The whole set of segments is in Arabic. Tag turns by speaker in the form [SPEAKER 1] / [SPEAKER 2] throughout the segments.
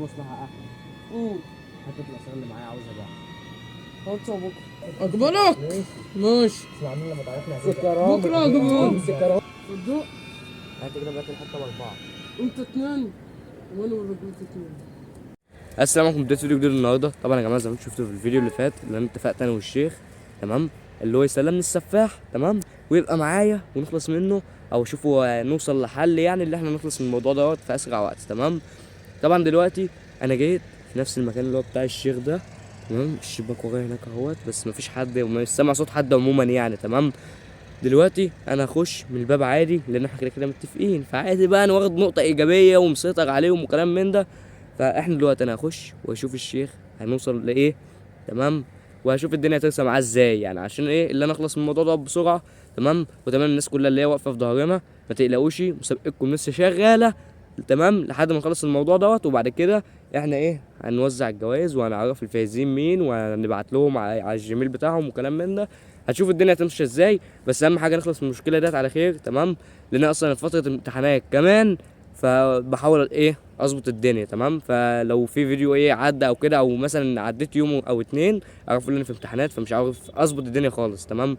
[SPEAKER 1] مصلحة أحلى. حتة الأسرار اللي معايا عاوزها بقى.
[SPEAKER 2] خلصوا بكرة. أقبلك. ماشي.
[SPEAKER 1] اسمعني لما تعرفنا
[SPEAKER 2] بكرة أقبلك.
[SPEAKER 1] سكران.
[SPEAKER 2] صدق.
[SPEAKER 1] هات كده باكل حتة بأربعة.
[SPEAKER 2] أنت اتنين وأنا والرجالة اتنين.
[SPEAKER 3] السلام عليكم. بدايه فيديو جديد النهارده. طبعا يا جماعه زي ما انتم شفتوا في الفيديو اللي فات اللي انا اتفقت انا والشيخ، تمام، اللي هو يسلمني السفاح، تمام، ويبقى معايا ونخلص منه، او شوفوا نوصل لحل يعني اللي احنا نخلص من الموضوع دوت في اسرع وقت. تمام. طبعا دلوقتي انا جيت في نفس المكان اللي هو بتاع الشيخ ده، تمام. الشباك ورايا هناك اهوت، بس مفيش حد ومش سامع صوت حد عموما يعني. تمام. دلوقتي انا هخش من الباب عادي لان احنا كده كده متفقين، فعادي بقى انا واخد نقطه ايجابيه ومسيطر عليهم وكلام من ده. فاحنا دلوقتي انا هخش واشوف الشيخ هنوصل لايه، تمام، وهشوف الدنيا هترسى معاه ازاي يعني، عشان ايه اللي انا اخلص من الموضوع ده بسرعه. تمام. وتمام الناس كلها اللي هي واقفه في ظهرنا ما تقلقوش، مسابقتكم لسه شغاله، تمام، لحد ما نخلص الموضوع دوت. وبعد كده احنا ايه هنوزع الجوائز وهنعرف الفايزين مين وهنبعت لهم على الجيميل بتاعهم وكلام من ده. هتشوف الدنيا هتمشي ازاي، بس اهم حاجه نخلص من المشكله ديت على خير. تمام. لان اصلا فتره امتحانات كمان، فبحاول ايه اظبط الدنيا. تمام. فلو في فيديو ايه عدى او كده، او مثلا عديت يوم او اتنين، اعرف ان انا في امتحانات فمش عارف اظبط الدنيا خالص. تمام.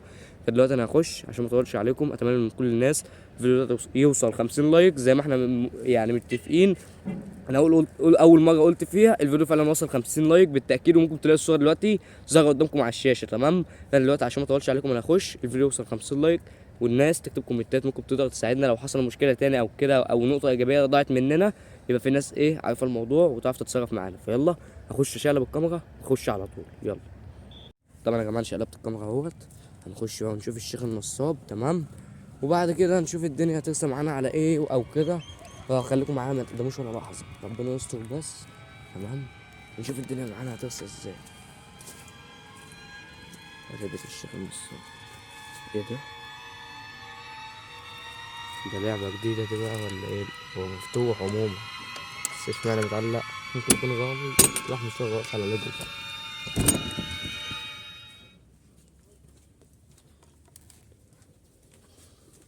[SPEAKER 3] فدلوقتي انا هخش عشان ما اطولش عليكم. اتمنى من كل الناس الفيديو ده يوصل 50 لايك زي ما احنا يعني متفقين. انا اول مره قلت فيها الفيديو فعلا وصل 50 لايك بالتاكيد، وممكن تلاقي الصور دلوقتي ظاهره قدامكم على الشاشه. تمام. فانا دلوقتي عشان ما اطولش عليكم انا هخش الفيديو يوصل 50 لايك، والناس تكتب كومنتات ممكن تقدر تساعدنا لو حصل مشكله تاني او كده، او نقطه ايجابيه ضاعت مننا، يبقى في ناس ايه عارفه الموضوع وتعرف تتصرف معانا. فيلا هخش اشقلب الكاميرا واخش على طول. يلا. طبعا يا جماعه شقلبت الكاميرا اهوت. هنخش بقى ونشوف الشيخ النصاب. تمام. وبعد كده نشوف الدنيا هترسى معانا على ايه او كده. فخليكم معانا ما تقدموش ولا لحظه، ربنا يستر بس. تمام. نشوف الدنيا معانا هترسى ازاي. بيت الشيخ النصاب. ايه ده؟ ده لعبة جديدة دي بقى ولا ايه؟ هو مفتوح عموما بس اشمعنى متعلق؟ ممكن يكون غامض. راح مشتغل واقف على ليجو.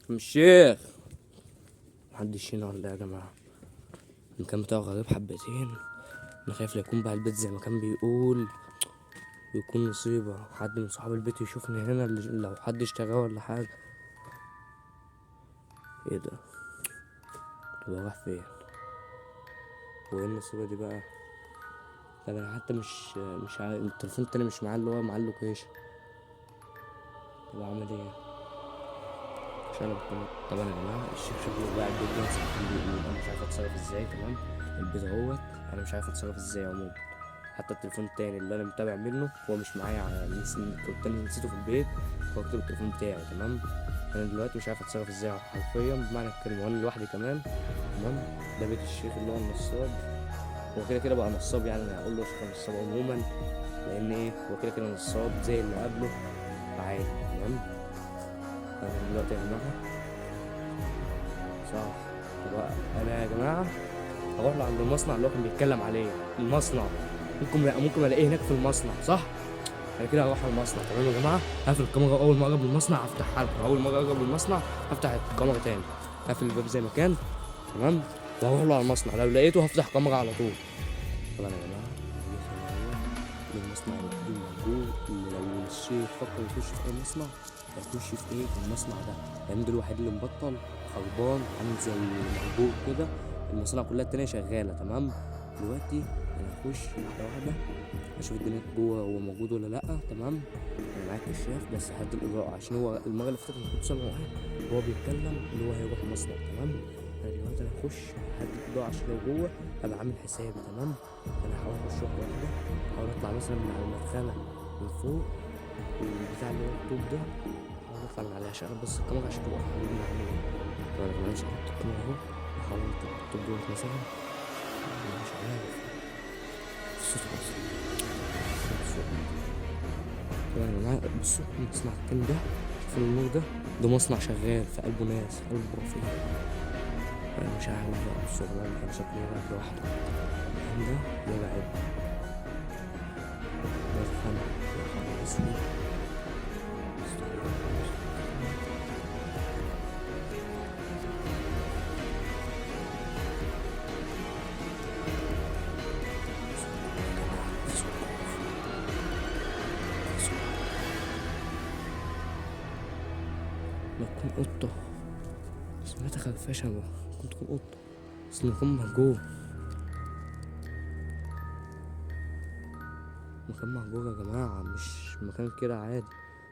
[SPEAKER 3] الشيخ محدش هنا ولا ايه يا جماعة؟ المكان بتاعه غريب حبتين. انا خايف لا يكون بقى البيت زي ما كان بيقول، ويكون مصيبة حد من صحاب البيت يشوفني هنا لو حد اشتراه ولا حاجة. ايه ده؟ طب راح فين؟ وايه النصيبة دي بقى؟ طب انا حتى مش عارف التليفون التاني مش معاه اللي هو معاه اللوكيشن. طب اعمل ايه؟ عشان طبعا يا جماعه الشيخ شكله قاعد جدا ساعتين بيقول انا مش عارف اتصرف ازاي. تمام. البيت اهوت انا مش عارف اتصرف ازاي عموما. حتى التليفون التاني اللي انا متابع منه هو مش معايا، كنت انا نسيته في البيت فكتب التليفون بتاعي. تمام. انا دلوقتي مش عارف اتصرف ازاي حرفيا بمعنى الكلمه، وانا لوحدي كمان. تمام. ده بيت الشيخ اللي هو النصاب. هو كده كده بقى نصاب يعني، انا هقول له شيخ نصاب عموما لان ايه هو كده كده نصاب زي اللي قبله فعادي. تمام. انا دلوقتي يا جماعه صح. طب انا يا جماعه هروح له عند المصنع اللي هو كان بيتكلم عليه. المصنع ممكن الاقيه هناك في المصنع، صح؟ انا كده هروح على المصنع. تمام يا جماعه. هقفل الكاميرا اول ما اقرب من المصنع هفتحها لكم. اول ما اقرب من المصنع هفتح الكاميرا تاني، هقفل الباب زي ما كان. تمام. وهروح له على المصنع، لو لقيته هفتح كاميرا على طول. طبعا يا جماعه المصنع موجود. لو الشيخ فكر يخش في اي مصنع هيخش في ايه؟ في المصنع ده، لان ده الوحيد اللي مبطل خربان عامل زي مربوط كده. المصانع كلها التانية شغالة. تمام. دلوقتي انا هخش واحدة واحدة اشوف الدنيا جوه هو موجود ولا لأ. تمام. انا معاك كشاف بس هدي الإضاءة عشان هو المرة اللي فاتت كنت سامعه وهو بيتكلم اللي هو هيروح المصنع. تمام. انا دلوقتي انا هخش هدي الإضاءة عشان لو جوه ابقى عامل حسابي. تمام. انا هحاول اخش واحدة واحدة، هحاول اطلع مثلا من على المدخلة من فوق البتاع اللي هو الطوب ده، هحاول اطلع من عليه عشان بس الكاميرا عشان تبقى حوالين معايا. طبعا انا مش هحط الكاميرا اهو، هحاول اطلع الطوب دوت مثلا. انا مش عارف الصوت اصلا. طبعا يا جماعة بصوا المصنع التاني ده، شوفوا النور ده مصنع شغال في قلبه ناس، في قلبه رفيق. انا مش عارف بقى الشغلانة كان شكله يلعب لوحده. الكلام ده يلعب مدخل اسمه تكون قطة، سمعتها خرفشة، ممكن تكون قطة، بس المكان مهجور، مكان مهجور يا جماعة، مش مكان كده عادي،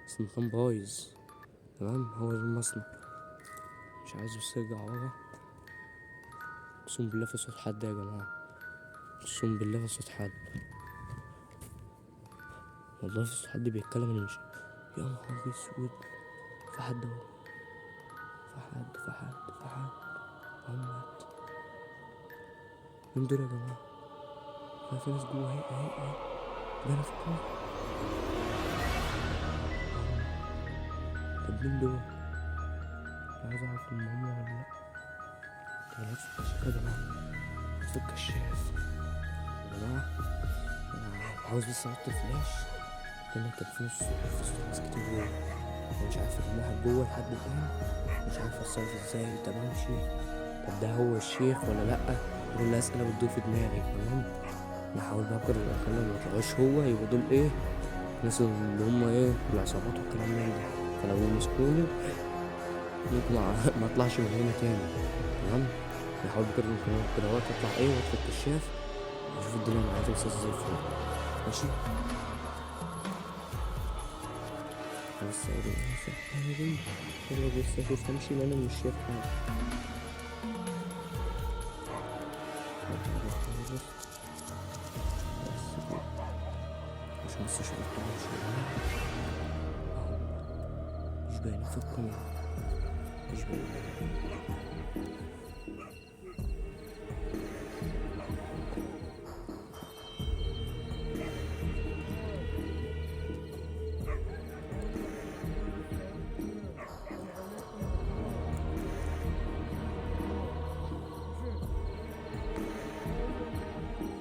[SPEAKER 3] بس المكان بايظ. تمام، هو ده المصنع، مش عايز بس ارجع ورا. اقسم بالله في صوت حد يا جماعة، اقسم بالله في صوت حد، والله في صوت حد بيتكلم، انا مش، يا نهار اسود، في حد اهو، في حد محمد، مين دول يا جماعة؟ في ناس جوه، اهي باينة في الكورة. طب مين دول؟ أنا عايز اعرف ان هم ولا لأ. طب انا هطفي الكشاف يا جماعة، هطفي الكشاف يا جماعة، أنا عاوز بس احط الفلاش، لان كان في صوت ناس كتير جوه، انا مش عارف ان واحد جوه لحد الان، مش عارف اتصرف ازاي. طب امشي، طب ده هو الشيخ ولا لأ؟ دول الاسئلة بتدور في دماغي. تمام، نحاول بقى بقدر الامكان ما يطلعوش هو، يبقى دول ايه، الناس اللي هم ايه، العصابات والكلام من ده، فلو مسكوني ممكن ما اطلعش من هنا تاني. تمام، نحاول بقدر الامكان كده اهوت اطلع ايه، واطفي الكشاف، اشوف الدنيا معايا توصل زي الفل. ماشي، بس بس اشوف امشي، لان انا مش شايف حاجه. عشان بس اشوف الدنيا شويه، مش باينين في الكاميرا، مش باينين.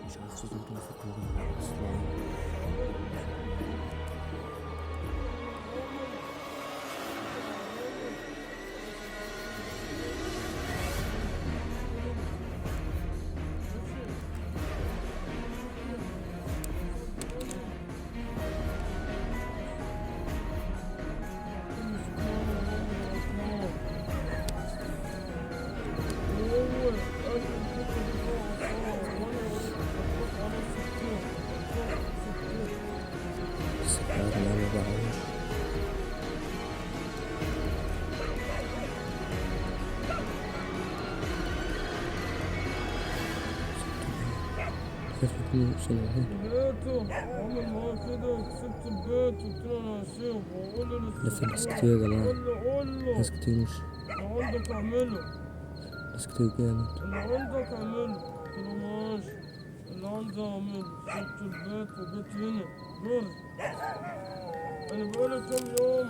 [SPEAKER 3] مش عارف صوت الدنيا في الكاميرا اصلا. السفارة ما بعوش. كيف يكون يوصل لهنا؟
[SPEAKER 2] بيته عمل معاه كده، كسبت البيت قلت له انا هسيبه، وقول له
[SPEAKER 3] ده في ناس كتير يا جماعة،
[SPEAKER 2] قول له
[SPEAKER 3] ناس كتير، مش
[SPEAKER 2] اللي عندك اعمله،
[SPEAKER 3] ناس كتير جامد.
[SPEAKER 2] اللي عندك اعمله. قلت له ماشي، اللي عندي اعمله. سبت البيت وجيت هنا دور، انا بقالي كام يوم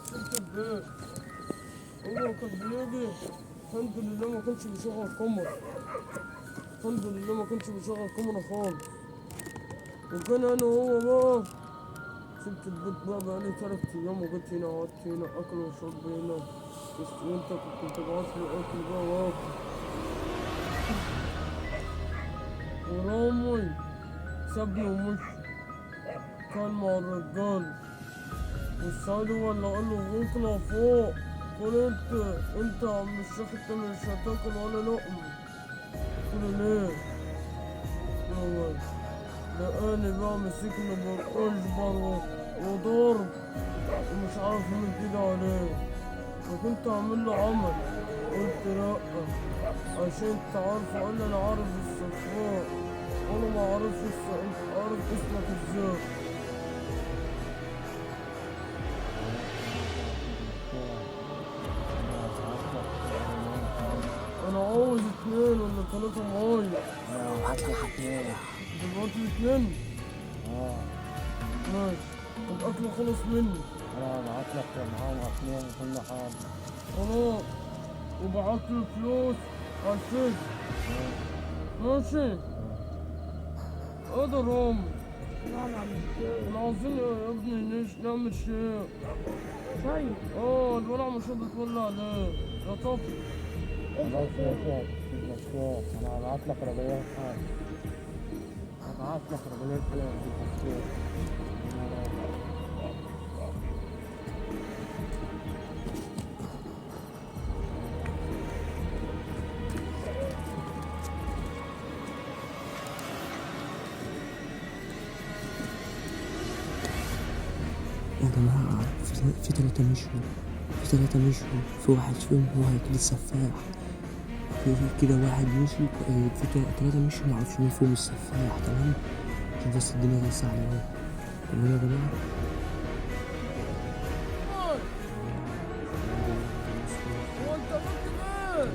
[SPEAKER 2] سبت البيت. هو كان بيجي، الحمد لله ما كانش بيشغل كاميرا، الحمد لله ما كانش بيشغل كاميرا خالص. وكان انا وهو بقى سبت البيت بقالي 3 ايام، وجيت هنا قعدت هنا اكل وشرب هنا، بس وانت كنت تبعتلي اكل بقى واكل. ورامي سابني ومشي، كان مع الرجال، والسعيد هو اللي قال له اطلع فوق. قول انت يا عم الشيخ، انت مش هتاكل ولا لقمة. قلت له ليه؟ هو لقاني بقى مسكني بالأجبر وضرب، ومش عارف من كده عليه، وكنت أعمل له عمل. قلت لأ، عشان انت عارفه. قال لي أنا عارف الصفاء، أنا ما عارف اسمك ازاي. أنا عاوز 2 ولا 3 معايا.
[SPEAKER 1] هات لي حبيبي.
[SPEAKER 2] دلوقتي 2. ماشي، الأكل خلص مني.
[SPEAKER 1] انا هبعت لك معاهم 2 كل حاجه.
[SPEAKER 2] خلاص، وبعتلي فلوس على الفيس. ماشي. اقدر رامي، احنا عاوزين يا ابني نعمل شيء. طيب الولع مش هتتولى عليه يا طفل.
[SPEAKER 1] خلاص يا شيخ، انا هبعت لك رجلين حاجه، هبعت لك رجلين حاجه في الشيخ.
[SPEAKER 3] يا جماعة في 3 مشوا، في واحد فيهم هو هيكون السفاح. في كده واحد مشي، في 3 مشوا معرفش مين فيهم السفاح. تمام عشان بس الدنيا لسه علينا. تمام يا جماعة.
[SPEAKER 2] هو انت كنت فين؟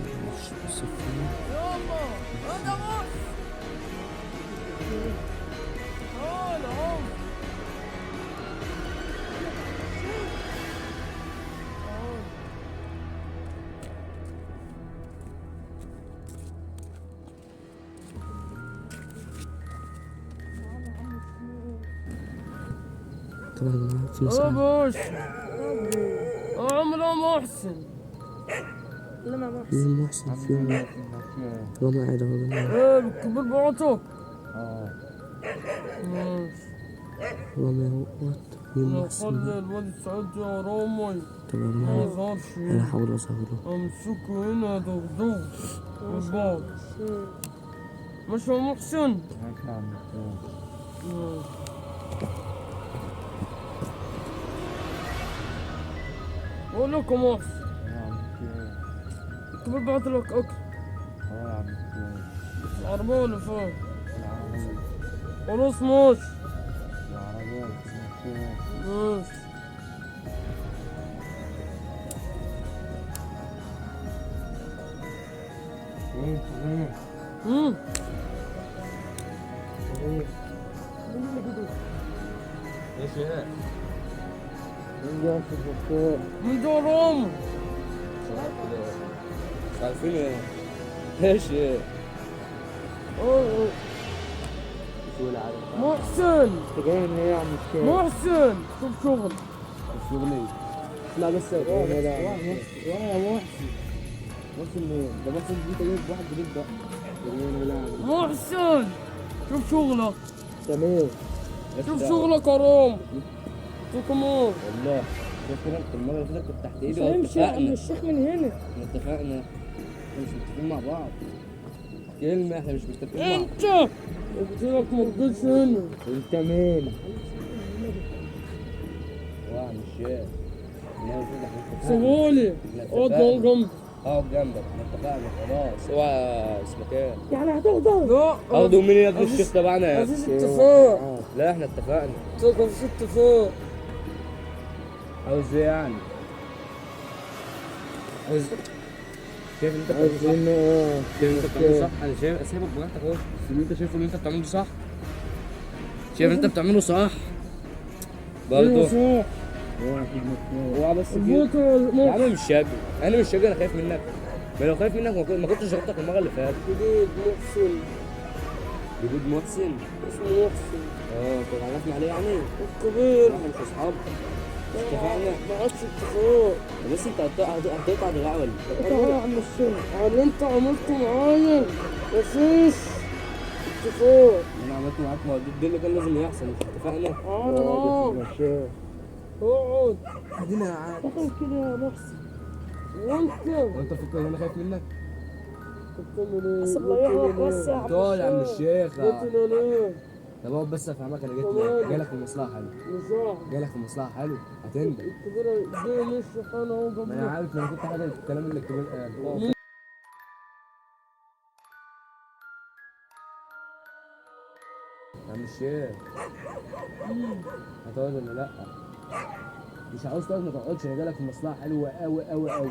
[SPEAKER 3] السفاح
[SPEAKER 2] يلا انا بص. تعال اهو.
[SPEAKER 3] طبعا يا جماعة في ناس
[SPEAKER 2] يا
[SPEAKER 3] قاعدة.
[SPEAKER 2] باشا عمرو محسن.
[SPEAKER 3] مين محسن فيهم؟ رامي قاعد اهو يا جماعة.
[SPEAKER 2] ايه الكبير بعتك؟
[SPEAKER 1] اه
[SPEAKER 2] ماشي.
[SPEAKER 3] رامي اهوت. مين
[SPEAKER 2] انا
[SPEAKER 3] محسن
[SPEAKER 2] اخلي
[SPEAKER 3] ده؟
[SPEAKER 2] الواد سعيد يا رامي
[SPEAKER 3] طب يا
[SPEAKER 2] ما
[SPEAKER 3] جماعة
[SPEAKER 2] يظهرش
[SPEAKER 3] انا
[SPEAKER 2] هنا.
[SPEAKER 3] هحاول اظهره.
[SPEAKER 2] امسكه هنا دغدغ بالبعض. ماشي يا محسن؟
[SPEAKER 1] ماشي يا عم الشيخ.
[SPEAKER 2] ماشي. بقول لك يا محسن
[SPEAKER 1] يا عم الشيخ.
[SPEAKER 2] الكبير بعت لك اكل.
[SPEAKER 1] اه يا عم الشيخ.
[SPEAKER 2] العربية ولا فين؟
[SPEAKER 1] العربية
[SPEAKER 2] خلاص ماشي.
[SPEAKER 1] العربية يا الشيخ.
[SPEAKER 2] ماشي.
[SPEAKER 1] ايه تمام.
[SPEAKER 2] مم.
[SPEAKER 1] ايه
[SPEAKER 3] ايش يا؟
[SPEAKER 1] مين جاي في الدكتور؟
[SPEAKER 2] من ده رامي.
[SPEAKER 3] مش عارفين ايه؟ ايش ايه؟
[SPEAKER 2] اه
[SPEAKER 3] شو العالم؟
[SPEAKER 2] محسن
[SPEAKER 1] انت جاي من ايه يا عم الشيخ؟
[SPEAKER 2] محسن شوف شغل.
[SPEAKER 3] شغلي. لا بس
[SPEAKER 1] وانا
[SPEAKER 3] يا
[SPEAKER 1] يا محسن. محسن مين؟ ده محسن دي جايب واحد جديد بقى.
[SPEAKER 2] محسن شوف شغلك.
[SPEAKER 1] تمام.
[SPEAKER 2] شوف شغلك يا رامي. انت كمان.
[SPEAKER 3] والله فاكر انت المره اللي فاتت كنت تحت
[SPEAKER 4] مش
[SPEAKER 3] ايدي
[SPEAKER 4] هيمشي يا عم
[SPEAKER 3] واتفقنا.
[SPEAKER 4] الشيخ من هنا.
[SPEAKER 3] احنا اتفقنا. احنا مش متفقين مع بعض. كلمة احنا مش متفقين مع بعض.
[SPEAKER 2] انت قلت لك ما تجيش هنا.
[SPEAKER 1] انت مين؟
[SPEAKER 3] واحد مش شايف. المرة اللي فاتت احنا اتفقنا.
[SPEAKER 2] سيبولي
[SPEAKER 3] احنا
[SPEAKER 2] اقعد
[SPEAKER 3] اتفقنا.
[SPEAKER 2] جنبي.
[SPEAKER 3] اقعد جنبك احنا اتفقنا خلاص. اوعى اسمك ايه؟
[SPEAKER 4] يعني هتقدر.
[SPEAKER 2] لا
[SPEAKER 3] اخدوا مين يا ابن الشيخ تبعنا يا ابني؟
[SPEAKER 2] مفيش اتفاق.
[SPEAKER 3] لا احنا اتفقنا.
[SPEAKER 2] مفيش اتفاق.
[SPEAKER 3] عاوز ايه يعني؟ عاوز شايف انت بتعمله صح؟
[SPEAKER 1] عايزين
[SPEAKER 3] شايف انت بتعمله صح؟ انا شايف سيبك براحتك اهو. اللي انت شايفه اللي انت بتعمله صح؟ شايف انت بتعمله صح؟ برضه
[SPEAKER 2] صح.
[SPEAKER 3] اوعى بس كده.
[SPEAKER 2] البوكة
[SPEAKER 3] يا عم مش شاكر، انا مش شاكر، انا خايف منك. ما لو خايف منك ما كنتش ضربتك المره اللي فاتت.
[SPEAKER 2] جديد محسن.
[SPEAKER 3] جديد محسن.
[SPEAKER 2] اسمه محسن
[SPEAKER 3] طب عرفنا عليه يعني؟
[SPEAKER 2] الكبير.
[SPEAKER 3] احنا مش اصحاب. اتفقنا.
[SPEAKER 2] ما عادش اتفاق.
[SPEAKER 3] بس انت هتقطع دراعي ولا
[SPEAKER 4] انت يا عم الشيخ.
[SPEAKER 2] على اللي انت عملته معايا مفيش اتفاق.
[SPEAKER 3] انا عملت معاك ما هو ده اللي كان لازم يحصل، مش اتفقنا؟
[SPEAKER 2] اقعد.
[SPEAKER 3] ادينا قاعد.
[SPEAKER 4] دخل كده يا محسن.
[SPEAKER 2] وانت
[SPEAKER 3] وانت فكر ان انا خايف منك؟
[SPEAKER 2] بتعمل ايه؟
[SPEAKER 4] بس الله يعينك بس يا عم
[SPEAKER 3] تقعد يا عم الشيخ.
[SPEAKER 2] قلت ليه؟
[SPEAKER 3] طب اقعد بس افهمك، انا جاي لك في مصلحه حلوه.
[SPEAKER 2] مصاحب
[SPEAKER 3] جاي لك في مصلحه حلوه هتندم.
[SPEAKER 2] الكبيرة دي مش انا اهو
[SPEAKER 3] ما انا
[SPEAKER 2] جنبك.
[SPEAKER 3] عارف، ما انا كنت حاجه الكلام اللي الكبير قال. يا عم الشيخ هتقعد ولا لا؟ مش عاوز تقعد ما تقعدش، انا جايلك في مصلحه حلوه قوي قوي قوي.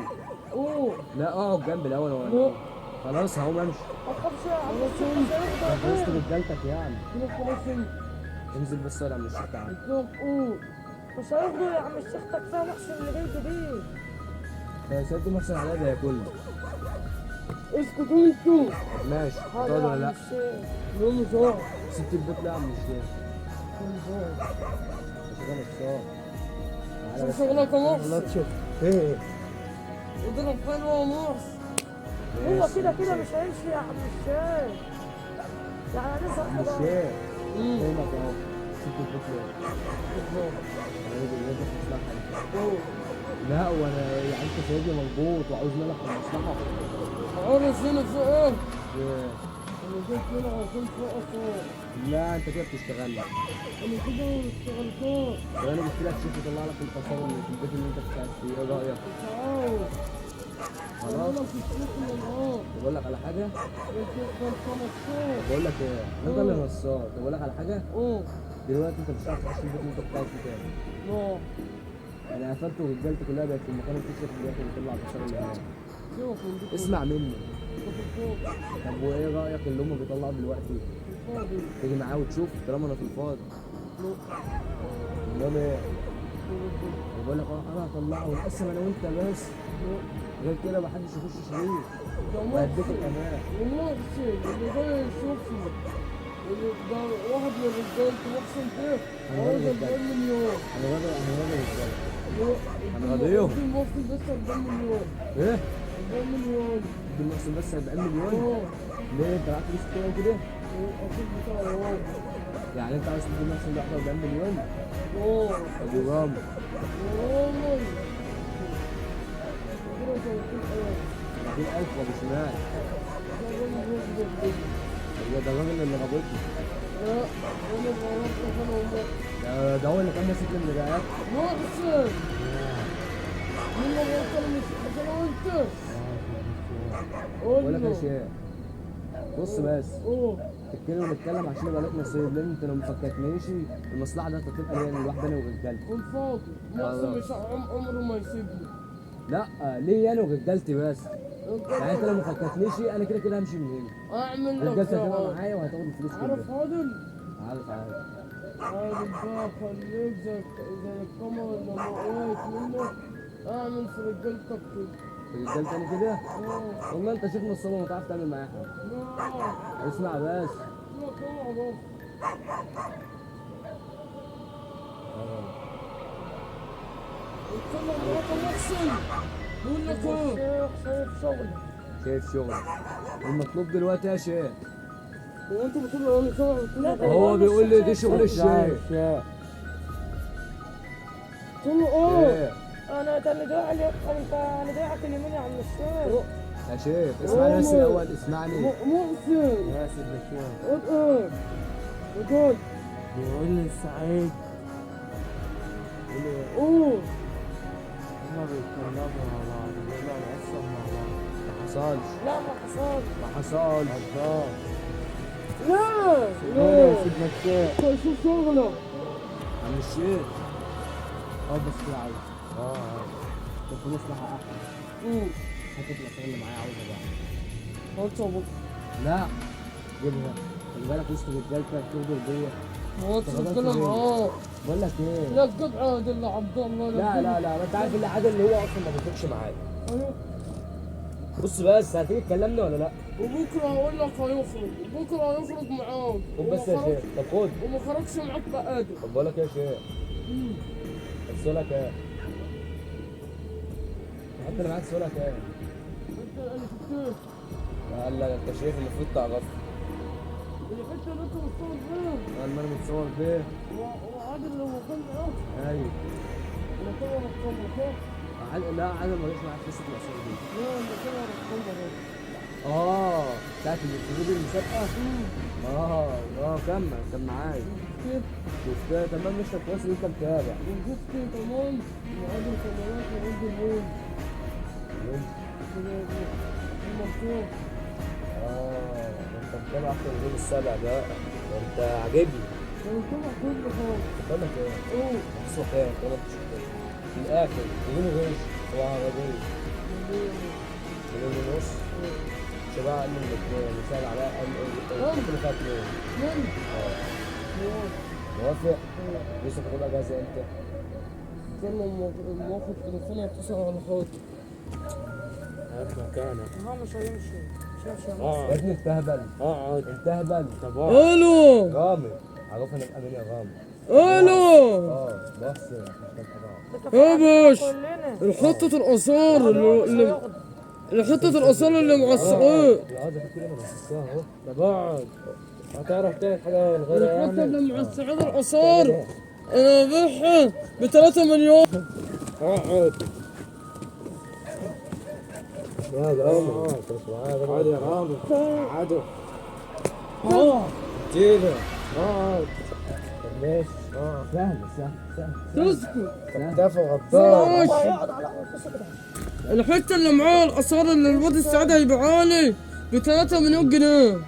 [SPEAKER 2] اوه
[SPEAKER 3] لا اقعد جنبي الاول
[SPEAKER 2] لا.
[SPEAKER 3] وانا خلاص هقوم امشي.
[SPEAKER 4] ما تخافش يا عم الشيخ مش هيقدر.
[SPEAKER 3] وسط رجالتك يعني.
[SPEAKER 2] خلاص
[SPEAKER 3] انزل بس يا عم الشيخ تعالى.
[SPEAKER 2] اوه
[SPEAKER 4] مش هيقدر يا عم الشيخ. ده كفايه محسن اللي جاي جديد.
[SPEAKER 3] سيبته محسن عليا ده كله.
[SPEAKER 2] اسكت انتوا.
[SPEAKER 3] ماشي
[SPEAKER 4] حاضر
[SPEAKER 3] هتقعد
[SPEAKER 4] يا
[SPEAKER 3] ولا
[SPEAKER 4] عم
[SPEAKER 3] لا؟
[SPEAKER 4] الشيخ.
[SPEAKER 2] يوم صاحب
[SPEAKER 3] سبت البيت لا يا عم الشيخ. شغال الصاح.
[SPEAKER 2] شوف شغلك يا محسن.
[SPEAKER 1] تشوف ايه؟
[SPEAKER 2] اضرب حلوة يا محسن.
[SPEAKER 4] هو كده كده مش هيمشي يا عم الشيخ. يعني هنسرق
[SPEAKER 3] عم
[SPEAKER 4] كده.
[SPEAKER 3] الشيخ فينك اهو. سبت البيت ليه؟ انا راجل في مصلحه. لا وانا يعني انت سايبني مظبوط وعاوز مالك في المصلحه.
[SPEAKER 2] عارف هنا في ايه؟ انا جيت هنا عشان فوق فوق.
[SPEAKER 3] لا انت كده بتشتغل لك.
[SPEAKER 2] انا كده اشتغلتها.
[SPEAKER 3] وانا قلت لك شوف يطلع لك التصور اللي في البيت اللي انت بتقعد فيه، ايه رايك؟
[SPEAKER 2] مش عارف.
[SPEAKER 3] خلاص
[SPEAKER 2] انا كنت من النهار.
[SPEAKER 3] بقول لك على حاجه،
[SPEAKER 2] كان 15.
[SPEAKER 3] بقول لك ايه، انت اللي نصاب. بقول لك على حاجه، دلوقتي انت مش هتعرف تعيش في البيت اللي انت بتقعد فيه تاني.
[SPEAKER 2] لا.
[SPEAKER 3] انا قفلت ورجالتي كلها بقت في المكان اللي بتشرب دلوقتي بتطلع التصور اللي هناك.
[SPEAKER 2] شوف عندكم.
[SPEAKER 3] اسمع مني.
[SPEAKER 2] فوق.
[SPEAKER 3] طب وايه رايك اللي هم بيطلعوا دلوقتي؟
[SPEAKER 2] فاضي.
[SPEAKER 3] تيجي معاه وتشوف طالما انا في الفاضي.
[SPEAKER 2] لا.
[SPEAKER 3] امال ايه؟ انا بقول لك انا هطلعه ونقسم انا وانت بس، غير كده محدش يخش شريك وهديك الامان.
[SPEAKER 2] والله الشيء اللي جاي يشوفني اللي ده واحد من رجالتي واحسن فيه عاوز 40 مليون.
[SPEAKER 3] انا راجل رجاله.
[SPEAKER 2] انا
[SPEAKER 3] غبيهم.
[SPEAKER 2] الموسم بس 40 مليون.
[SPEAKER 3] ايه؟
[SPEAKER 2] 40 مليون.
[SPEAKER 3] دي المقسم بس 40 مليون؟
[SPEAKER 2] اه.
[SPEAKER 3] ليه انت معاك فلوس كده وكده؟
[SPEAKER 2] اكيد بتاعي هو.
[SPEAKER 3] يعني انت عايز تجيب المقسم ده 40 مليون؟
[SPEAKER 2] اه.
[SPEAKER 3] طب وجام
[SPEAKER 2] والله.
[SPEAKER 3] 30,000 ابو شمال. ده الراجل اللي غبطني.
[SPEAKER 2] لا انا ضربت انا وما.
[SPEAKER 3] ده هو اللي كان ماسك المرايات.
[SPEAKER 2] محسن. مين اللي غلطان مش انا وانت؟
[SPEAKER 3] بقول لك يا شيخ، بص بس
[SPEAKER 2] اوه.
[SPEAKER 3] تتكلم ونتكلم عشان يبقى لك نصيب، لان انت لو ما فكرتنيش المصلحه دي هتبقى ليا لوحدي انا ورجالتي.
[SPEAKER 2] والفاضي محسن مش عمره ما يسيبني.
[SPEAKER 3] لا ليه انا ورجالتي بس. يعني انت لو ما فكرتنيش انا كده كده همشي من هنا.
[SPEAKER 2] اعمل لك
[SPEAKER 3] رجالتي هتبقى
[SPEAKER 2] زعل.
[SPEAKER 3] معايا وهتاخد الفلوس
[SPEAKER 2] عارف
[SPEAKER 3] كلها.
[SPEAKER 2] عادل؟
[SPEAKER 3] عارف.
[SPEAKER 2] عادل بقى خليك زي القمر اللي وقعت منه. اعمل في رجالتك كده.
[SPEAKER 3] رجال تاني كده؟
[SPEAKER 2] اه.
[SPEAKER 3] والله انت شيخ نصابه وما تعرف تعمل معايا حاجه.
[SPEAKER 2] لا.
[SPEAKER 3] اسمع بس.
[SPEAKER 2] لا طلع بس. اتكلم معاك محسن. بقول لك ايه؟
[SPEAKER 4] شايف شغل.
[SPEAKER 3] شايف شغل. المطلوب دلوقتي يا شيخ.
[SPEAKER 2] هو انت بتقول انا شغل؟
[SPEAKER 3] هو بيقول لي دي شغل الشيخ.
[SPEAKER 2] قلت له اه.
[SPEAKER 3] ايه
[SPEAKER 4] انا ده انا داعك اليمين يا عم الشيخ.
[SPEAKER 3] يا شيخ اسمعني بس الاول، اسمعني.
[SPEAKER 2] محسن.
[SPEAKER 1] يا سيدنا الشيخ
[SPEAKER 2] قول ايه؟ قول.
[SPEAKER 1] بيقول لي سعيد
[SPEAKER 2] قول.
[SPEAKER 1] هما بيتكلموا مع بعض، بيقولوا هنقسم مع بعض.
[SPEAKER 3] ما حصلش.
[SPEAKER 4] لا ما حصلش.
[SPEAKER 3] ما حصلش.
[SPEAKER 1] الله
[SPEAKER 2] لا.
[SPEAKER 1] يا سيدنا الشيخ.
[SPEAKER 2] شوف شغلك.
[SPEAKER 3] عم الشيخ بس كده عايز. طب في مصلحه احلى. حته الاسئله اللي معايا عاوزها بقى.
[SPEAKER 2] قلت ابوك.
[SPEAKER 3] لا جيبها. خلي بالك وسط رجالتك تغدر بيا.
[SPEAKER 2] هو تتكلم معاه.
[SPEAKER 3] بقول لك ايه؟
[SPEAKER 2] لا تجيب عادل عبد الله.
[SPEAKER 3] لا انت عارف اللي عادل اللي هو اصلا ما بيفرقش معايا.
[SPEAKER 2] ايوه.
[SPEAKER 3] بص بس هتيجي تكلمني ولا لا؟
[SPEAKER 2] وبكره هقول لك هيخرج. بكره هيخرج معاك.
[SPEAKER 3] خد بس يا شيخ. طب خد.
[SPEAKER 2] وما خرجش معاك بقادر.
[SPEAKER 3] طب بقول لك يا شيخ، السؤالك ايه؟ الحته اللي معاك سؤالك ايه؟
[SPEAKER 2] انت انا شفتك.
[SPEAKER 3] قال لك انت شيخ المفروض تعرف.
[SPEAKER 2] الحته اللي انت متصور فيها.
[SPEAKER 3] قال ما انا متصور بيه.
[SPEAKER 2] وعادل لو كان معاك.
[SPEAKER 3] ايوه.
[SPEAKER 2] انا كده متصور صح؟
[SPEAKER 3] لا عادل ما جاش معاك قصه الاسئله دي.
[SPEAKER 2] لا انا كده متصور.
[SPEAKER 3] بتاعت الفيديو المسابقه؟ كان معايا.
[SPEAKER 2] كيف؟
[SPEAKER 3] شفتها تمام. مش كويس ان انت متابع.
[SPEAKER 2] وشفت كمان وعادل كاميرات وعندي الهون. المفتوح.
[SPEAKER 3] انت متابع اكتر من الجيل السابع ده. انت عاجبني.
[SPEAKER 2] انا متابع كل حاجه.
[SPEAKER 3] بقول لك ايه؟ محسوب كام؟ طالما انت شفتها. في الاخر بدون غش هو عربيه. مليون ونص. شباب قال لي مثال على الحته اللي فيها اتنين.
[SPEAKER 2] من؟
[SPEAKER 3] موافق؟ لسه تاخدها جاهزه امتى؟
[SPEAKER 2] استنى اما اخد تليفوني اتصل على حاضر.
[SPEAKER 1] هات مكانك.
[SPEAKER 4] هو مش هيمشي. مش هيمشي يا
[SPEAKER 3] يا ابني انت هبل.
[SPEAKER 1] اقعد.
[SPEAKER 3] انت هبل.
[SPEAKER 1] طب اقعد.
[SPEAKER 2] الو.
[SPEAKER 3] غامض. عرفنا نبقى مين يا غامض.
[SPEAKER 2] الو.
[SPEAKER 3] بس مش حرام.
[SPEAKER 2] يا باش.
[SPEAKER 4] كلنا.
[SPEAKER 2] الحطة الآثار الحطة الآثار اللي معصقين.
[SPEAKER 3] العاده في كل ما بحسها اهو.
[SPEAKER 1] طب اقعد. هتعرف تعمل حاجه من غير
[SPEAKER 2] الحطة
[SPEAKER 1] يعني.
[SPEAKER 2] اللي معصقين الآثار أنا ببيعها ب3 مليون.
[SPEAKER 1] اقعد.
[SPEAKER 3] يا غامض.
[SPEAKER 1] اقعد يا رامي. قعدوا. اديله. اقعد. ماشي. سهل سهل سهل.
[SPEAKER 2] تسكت.
[SPEAKER 1] كتافه غدار.
[SPEAKER 2] ماشي.
[SPEAKER 4] هيقعد على بص كده.
[SPEAKER 2] الحتة اللي معاه الآثار اللي الواد السعيد هيبيعها لي ب3 مليون جنيه.
[SPEAKER 4] دي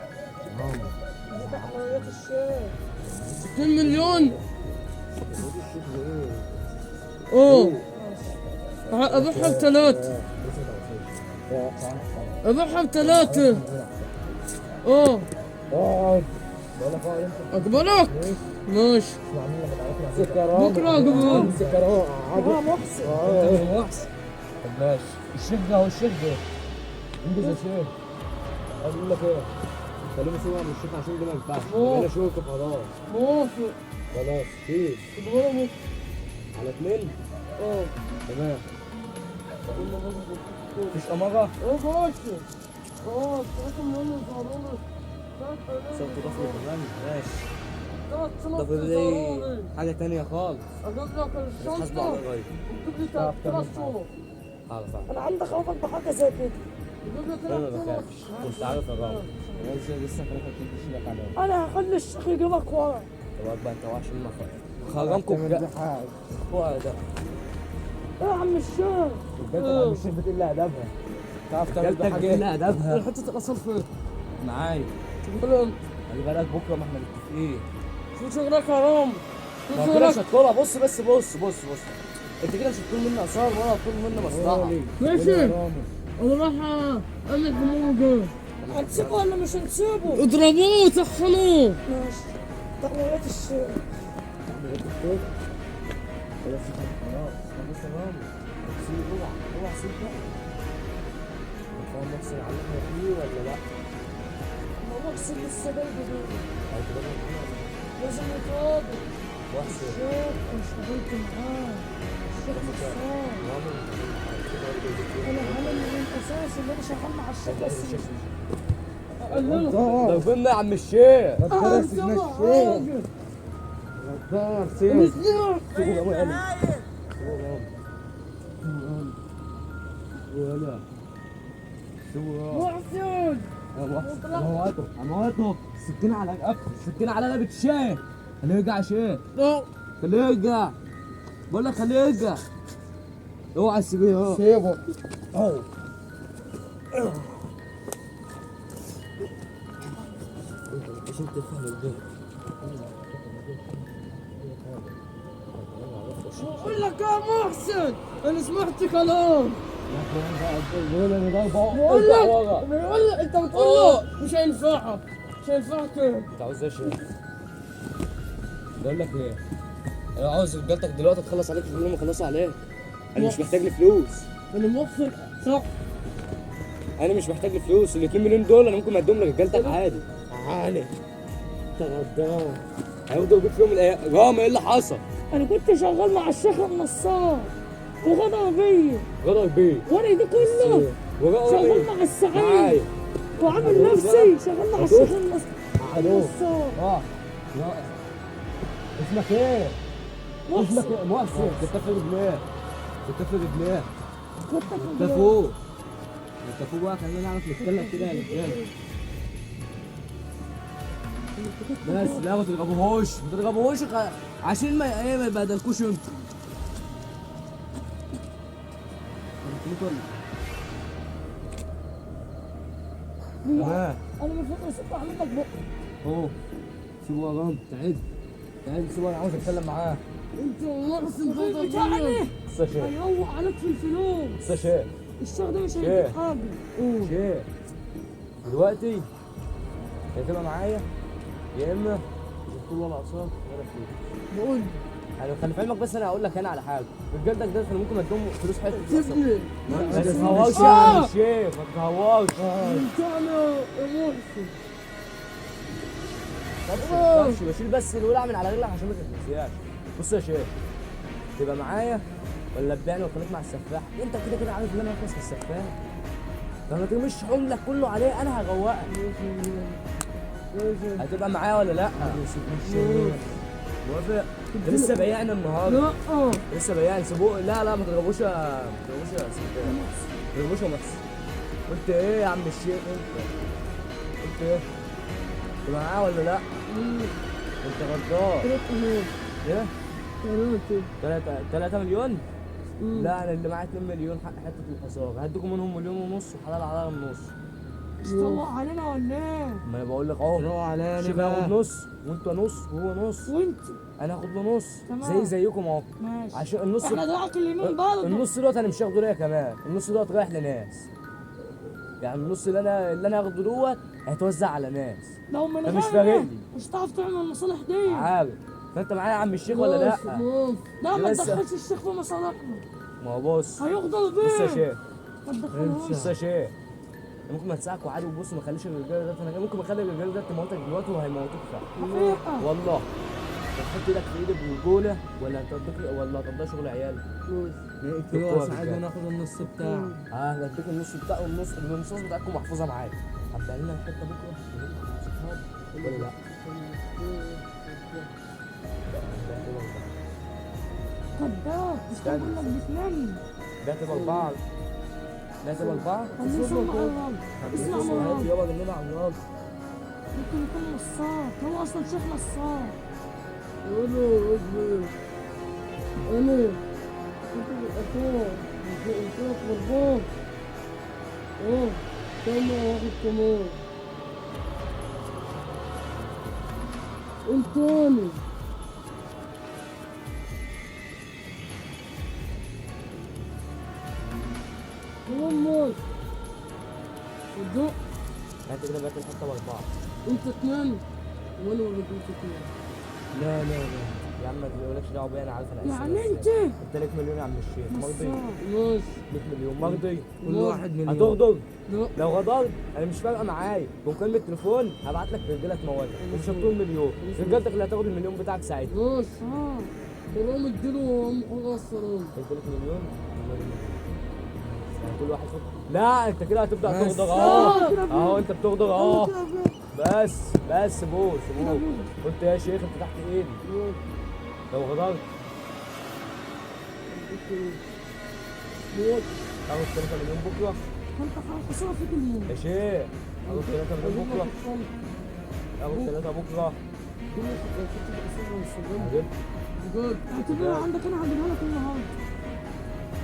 [SPEAKER 4] حلويات الشيخ.
[SPEAKER 2] 2 مليون. اه ابيعها ب3. ابيعها ب3. اه
[SPEAKER 1] اقعد. بقول لك اقعد انت.
[SPEAKER 2] اقبلك. ماشي.
[SPEAKER 1] سكران.
[SPEAKER 2] بكره اقبل.
[SPEAKER 1] سكران.
[SPEAKER 4] هو محسن.
[SPEAKER 1] محسن. طب ماشي. الشيخ ده هو الشيخ ده. انجز يا شيخ. اقول لك ايه؟ كلمه سوا من الشيخ عشان دي ما ينفعش. انا شوكه خلاص.
[SPEAKER 2] موافق.
[SPEAKER 1] خلاص كيف؟
[SPEAKER 2] اقبلك.
[SPEAKER 1] على 2.
[SPEAKER 2] اه
[SPEAKER 1] تمام. مفيش أمارة؟
[SPEAKER 2] اه ماشي. اه 3 مليون ظهروا
[SPEAKER 3] صوت ضفر كمان ماشي. ضفر
[SPEAKER 2] لي.
[SPEAKER 3] دي حاجة تانية خالص.
[SPEAKER 2] اجيب لك
[SPEAKER 3] حاسبه
[SPEAKER 2] الشنطة
[SPEAKER 3] على الغاية.
[SPEAKER 2] وتجيب لي 3 صور.
[SPEAKER 3] عارف عارف.
[SPEAKER 4] انا عندي خوفك بحاجه زي كده.
[SPEAKER 2] تجيب لي
[SPEAKER 3] انا
[SPEAKER 2] 3
[SPEAKER 3] ما
[SPEAKER 2] صور.
[SPEAKER 3] بخافش كنت عارف يا راجل. لسه خليك تشيلك عليه.
[SPEAKER 4] انا هخلي الشيخ يجيبك ورا.
[SPEAKER 3] طب بقى انت عشان ما خرجكم ده هو ده.
[SPEAKER 4] ايه يا عم الشيخ؟
[SPEAKER 1] البنت عم الشيخ بتقل ادبها. تعرف تعمل
[SPEAKER 3] جالتك
[SPEAKER 1] حاجه؟
[SPEAKER 3] قلة ادبها
[SPEAKER 2] حتة الآثار فين؟
[SPEAKER 3] معايا.
[SPEAKER 2] تقول لهم
[SPEAKER 3] خلي بالك بكره ما احنا متفقين.
[SPEAKER 2] شو شغلك حرام؟ شو
[SPEAKER 3] ما كده مش
[SPEAKER 2] شغلك؟
[SPEAKER 3] هتطولها. بص بس بص بص بص انت كده مش هتطول مني اثار ولا هتطول مني مصلحه.
[SPEAKER 2] ماشي. انا راح اعمل حموجة.
[SPEAKER 4] هنسيبه ولا مش هنسيبه؟
[SPEAKER 2] اضربوه طحنوه.
[SPEAKER 4] ماشي. تقويات الشيخ.
[SPEAKER 1] خلاص خلاص تمام. سيب اوعى سيب بقى. فاهم نفسي على اللي احنا فيه ولا لا؟
[SPEAKER 4] ما محسن لسه جاي جديد.
[SPEAKER 1] بعد كده بقى
[SPEAKER 4] لازم يتراضى.
[SPEAKER 1] واحسن.
[SPEAKER 4] الشيخ انا اشتغلت معاه. الشيخ نصار. انا عامل من الاساس اللي انا شغال مع الشيخ بس.
[SPEAKER 3] لو قلنا يا عم الشيخ
[SPEAKER 1] غدار سيدنا الشيخ. غدار سيدنا الشيخ. ولا
[SPEAKER 2] محسن.
[SPEAKER 3] امواته السكينه على قفل السكينه على رقبه الشيخ. خليه يرجع يا شيخ.
[SPEAKER 2] لا
[SPEAKER 3] خليه يرجع. بقول لك خليه يرجع. اوعى تسيبيه اهو.
[SPEAKER 1] سيبه. اهو. عشان تفهم البيت.
[SPEAKER 2] بقول لك يا محسن انا سمعت كلام. بقول لك انت بتقول له مش هينفعك. مش هينفعك كده.
[SPEAKER 3] انت عاوز ايه يا شيخ؟ بقول لك ايه؟ انا عاوز رجالتك دلوقتي تخلص عليك اللي هم خلصوا عليك. انا مش محتاج لفلوس.
[SPEAKER 2] انا محسن صح.
[SPEAKER 3] انا مش محتاج لفلوس. ال 2 مليون دول انا ممكن اديهم لرجالتك عادي.
[SPEAKER 1] عالي. انت غدار.
[SPEAKER 3] هياخدوا بيك في يوم من الايام. رامي ايه اللي حصل؟
[SPEAKER 4] انا كنت شغال مع الشيخ النصار وغدر بيا
[SPEAKER 3] غدر بيه.
[SPEAKER 4] وانا دي كله شغال مع السعيد
[SPEAKER 3] معايا.
[SPEAKER 4] وعامل نفسي شغال مع الشيخ النصار.
[SPEAKER 1] اه. لا. اسمك ايه؟ اسمك ايه؟ محسن.
[SPEAKER 3] كتف رجليه. كتف رجليه.
[SPEAKER 4] كنت
[SPEAKER 3] كتفوه. كتفوه بقى خلينا نعرف نتكلم كده يا رجاله. بس لا ما تضربوهوش ما تضربوهوش عشان ما ايه ما يبهدلكوش انتوا. ها
[SPEAKER 4] انا من فتره سبت اعمل لك بق.
[SPEAKER 3] اهو سيبوه يا رام. تعال تعال سيبوه انا عاوز اتكلم معاه.
[SPEAKER 2] انت محسن
[SPEAKER 4] الراجل بتاعنا
[SPEAKER 1] قصة شيخ.
[SPEAKER 4] هيروق عليك في الفلوس.
[SPEAKER 1] قصة شيخ.
[SPEAKER 4] الشيخ ده مش
[SPEAKER 1] شيخ.
[SPEAKER 4] هيديك حاجه.
[SPEAKER 1] شيخ. دلوقتي يا تبقى معايا يا اما مش هتطول ولا اثار ولا فلوس.
[SPEAKER 2] بقول
[SPEAKER 3] انا خلي في علمك بس انا هقول لك انا على حاجه. رجالتك ده انا ممكن اديهم فلوس حته
[SPEAKER 2] سيبني.
[SPEAKER 3] ما تتهواش يا عم الشيخ ما تتهواش.
[SPEAKER 2] بتاعنا يا محسن.
[SPEAKER 3] بشيل بس الولع من على رجلك عشان ما تتنسياش. بص يا شيخ تبقى معايا ولا تبيعني وخليك مع السفاح. انت كده كده عارف ان انا هخلص في السفاح. فما ترميش عمرك كله عليه انا هغوقك. هتبقى معايا ولا لا؟ موافق؟ ده لسه بايعني النهارده.
[SPEAKER 2] لا
[SPEAKER 3] لسه بايعني سيبوه. لا لا ما تضربوش يا سفاح. ما تضربوش يا محسن. قلت ايه يا عم الشيخ انت؟ قلت ايه؟ انت معاه ولا لا؟ انت غدار.
[SPEAKER 2] 3 مليون.
[SPEAKER 3] ايه؟
[SPEAKER 2] 3.
[SPEAKER 3] 3 مليون؟ لا انا اللي معايا 2 مليون حق حته الحصار، هديكم منهم مليون ونص وحلال عليا النص.
[SPEAKER 4] تروق علينا ولا ايه؟
[SPEAKER 3] ما انا بقول لك اهو،
[SPEAKER 1] روق علينا
[SPEAKER 3] الشيخ
[SPEAKER 1] بقى.
[SPEAKER 3] هياخد نص وانت نص وهو نص،
[SPEAKER 4] وانت
[SPEAKER 3] انا هاخد له نص
[SPEAKER 4] تمام.
[SPEAKER 3] زيكم اهو.
[SPEAKER 4] ماشي.
[SPEAKER 3] عشان النص
[SPEAKER 4] احنا دراعك اليمين برضه.
[SPEAKER 3] النص دوت انا مش هاخده ليا كمان، النص دوت رايح لناس. يعني النص اللي انا هاخده دوت هيتوزع على ناس.
[SPEAKER 4] لو من
[SPEAKER 3] ده مش
[SPEAKER 4] غيرنا
[SPEAKER 3] فارق لي.
[SPEAKER 4] مش هتعرف تعمل المصالح دي.
[SPEAKER 3] عارف. فانت معايا يا عم الشيخ ولا لا؟
[SPEAKER 4] لا ما
[SPEAKER 3] لسه.
[SPEAKER 4] تدخلش الشيخ في مصالحنا.
[SPEAKER 3] ما هو بص
[SPEAKER 4] هيغدر
[SPEAKER 3] بص يا
[SPEAKER 4] بيه.
[SPEAKER 3] شيخ،
[SPEAKER 4] ما تدخلهوش.
[SPEAKER 3] بص يا شيخ، أنا ممكن اتساعك وعادي وبص ما اخليش الرجاله ده، انا ممكن اخلي الرجاله ده تموتك دلوقتي وهيموتوك فعلا
[SPEAKER 4] حقيقة.
[SPEAKER 3] والله. تحط ايدك في ايدك برجوله ولا هتقضيها شغل عيال؟
[SPEAKER 1] نقتلوه ساعات وناخد النص بتاعه.
[SPEAKER 3] هديك النص بتاعه، النصوص بتاعتكم محفوظه معايا. هبدأ لنا الحته بكره ونروح مع صحاب ولا لا؟
[SPEAKER 4] كذاب. مش
[SPEAKER 3] استنى.
[SPEAKER 4] بقول لك بتنام.
[SPEAKER 3] ده هتبقى 4، ده هتبقى 4.
[SPEAKER 4] خليه يسمع الرب. اسمع من الرب.
[SPEAKER 3] يابا جنبنا على الراجل.
[SPEAKER 4] ممكن يكون نصاب. هو اصلا شيخ نصاب.
[SPEAKER 2] انا كنت بالاخوة قلت لك غربان. كم واحد كمان. قلت تاني. كمان ماشي. صدق.
[SPEAKER 3] انت كده بقت الحته ب4.
[SPEAKER 2] انت 2 وانا ولا كنت 2.
[SPEAKER 3] لا لا لا يا عم ما تقولكش دعوه بيا، انا عارف انا
[SPEAKER 4] يعني انت
[SPEAKER 3] انت ليك مليون يا عم الشيخ، مرضي.
[SPEAKER 4] نصاب.
[SPEAKER 2] ماشي.
[SPEAKER 3] ليك مليون مرضي.
[SPEAKER 1] كل واحد مليون.
[SPEAKER 3] هتغدر؟
[SPEAKER 2] لا.
[SPEAKER 3] لو غدرت انا مش فارقه معايا، بمكالمه تليفون هبعت لك رجاله تموتك ومش هتطول مليون، رجالتك اللي هتاخد المليون بتاعك ساعتها.
[SPEAKER 2] ماشي.
[SPEAKER 4] اه.
[SPEAKER 2] سلام اديله خلاص سلام.
[SPEAKER 3] انت ليك مليون يعني كل واحد لا انت كده هتبدا
[SPEAKER 1] بس.
[SPEAKER 3] تغدر اهو.
[SPEAKER 4] كده بيه.
[SPEAKER 3] اهو انت بتغدر اهو.
[SPEAKER 4] كده بيه.
[SPEAKER 3] بس بوس وانت يا شيخ انت تحت ايدي لو غدرت تاخد 3 مليون بكره
[SPEAKER 4] انت خساره فيك الموت.
[SPEAKER 3] يا شيخ، تاخد 3 مليون بكره، تاخد 3 بكره. عرفت؟
[SPEAKER 2] بجد.
[SPEAKER 4] اعتبرها عندك انا هجيبها لك النهارده.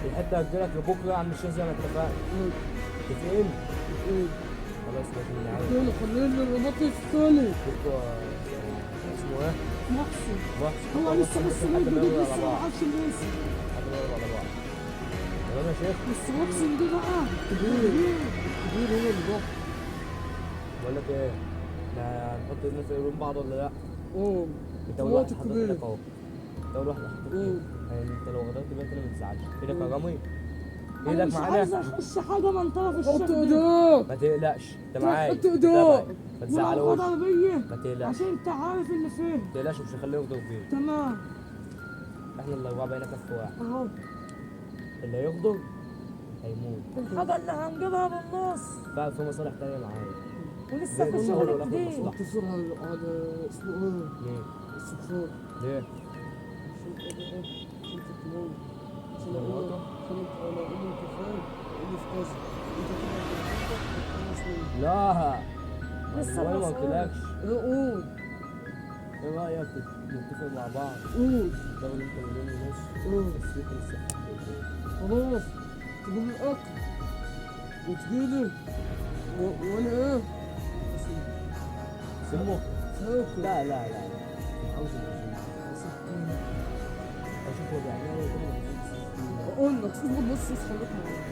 [SPEAKER 3] الحته هتجيلك لبكره يا عم الشيخ زي ما اتفقنا. متفقين؟ خلاص ماشي من عادي.
[SPEAKER 2] انا خليني الرباط الثاني.
[SPEAKER 3] بكره اسمه ايه؟
[SPEAKER 4] محسن.
[SPEAKER 3] محسن.
[SPEAKER 4] هو لسه بس
[SPEAKER 3] لحد
[SPEAKER 4] جديد
[SPEAKER 3] ما يقعدوا
[SPEAKER 4] لسه
[SPEAKER 3] على
[SPEAKER 4] ما
[SPEAKER 3] بعض،
[SPEAKER 4] عرفش لسه.
[SPEAKER 3] لحد ما يقعدوا على بعض. تمام يا شيخ؟
[SPEAKER 4] بس محسن دي بقى كبير.
[SPEAKER 2] كبير هو اللي ضحك.
[SPEAKER 3] بقول لك ايه؟ احنا هنحط ايدنا في ايدين بعض ولا لا؟ انت اول واحد
[SPEAKER 2] الوقت
[SPEAKER 3] حاطط
[SPEAKER 2] كبير.
[SPEAKER 3] ايدك اهو. انت اول واحد حاطط ايدك. يعني انت لو غدرت بيها كده ما تزعلش. ايدك يا رامي؟
[SPEAKER 4] انا
[SPEAKER 3] ايدك
[SPEAKER 4] مش عايز
[SPEAKER 3] معانا؟
[SPEAKER 4] اخش حاجه من طرف الشيخ
[SPEAKER 2] حط
[SPEAKER 4] دي.
[SPEAKER 2] ايديك.
[SPEAKER 3] ما تقلقش انت معايا.
[SPEAKER 2] حط ايديك.
[SPEAKER 3] تابعي. ما
[SPEAKER 4] ولو
[SPEAKER 3] تزعلوش.
[SPEAKER 4] غدر بيا
[SPEAKER 3] ما تقلقش.
[SPEAKER 4] عشان انت عارف اللي فيه.
[SPEAKER 3] ما تقلقش مش هخليه يغدر فيك.
[SPEAKER 4] تمام.
[SPEAKER 3] احنا الاربعه بقينا كف واحد.
[SPEAKER 4] اهو
[SPEAKER 3] اللي هيغدر هيموت.
[SPEAKER 4] الحاجه اللي هنجيبها بالنص.
[SPEAKER 3] بقى في مصالح تانية معايا.
[SPEAKER 4] ولسه في
[SPEAKER 3] زي
[SPEAKER 4] شغل
[SPEAKER 3] الأول
[SPEAKER 4] جديد.
[SPEAKER 3] والآخر
[SPEAKER 2] اتصل على اسمه ايه؟
[SPEAKER 3] ليه؟
[SPEAKER 2] السكسور.
[SPEAKER 3] ليه؟
[SPEAKER 2] عشان ايه؟ عشان تتمون. عشان ايه؟
[SPEAKER 3] تموته؟
[SPEAKER 2] عشان انت انا اقول لك فاهم؟ قول لي في كذا. انت كده خلاص مني.
[SPEAKER 3] لا
[SPEAKER 4] لسه
[SPEAKER 3] والله ما
[SPEAKER 4] مسؤول.
[SPEAKER 3] قلتلكش.
[SPEAKER 2] ايه قول.
[SPEAKER 3] ايه رايك نتفق مع بعض؟
[SPEAKER 2] قول.
[SPEAKER 3] تاخد انت مليون ونص
[SPEAKER 2] قول.
[SPEAKER 3] بس فيك لسه.
[SPEAKER 2] خلاص تجيب لي الاكل وتجيلي وانا ايه؟
[SPEAKER 3] سمه؟
[SPEAKER 2] ساكت.
[SPEAKER 3] لا لا لا لا عاوز اشوف هو بيعمل ايه كده.
[SPEAKER 2] اقول لك اصبر بس خليك معايا.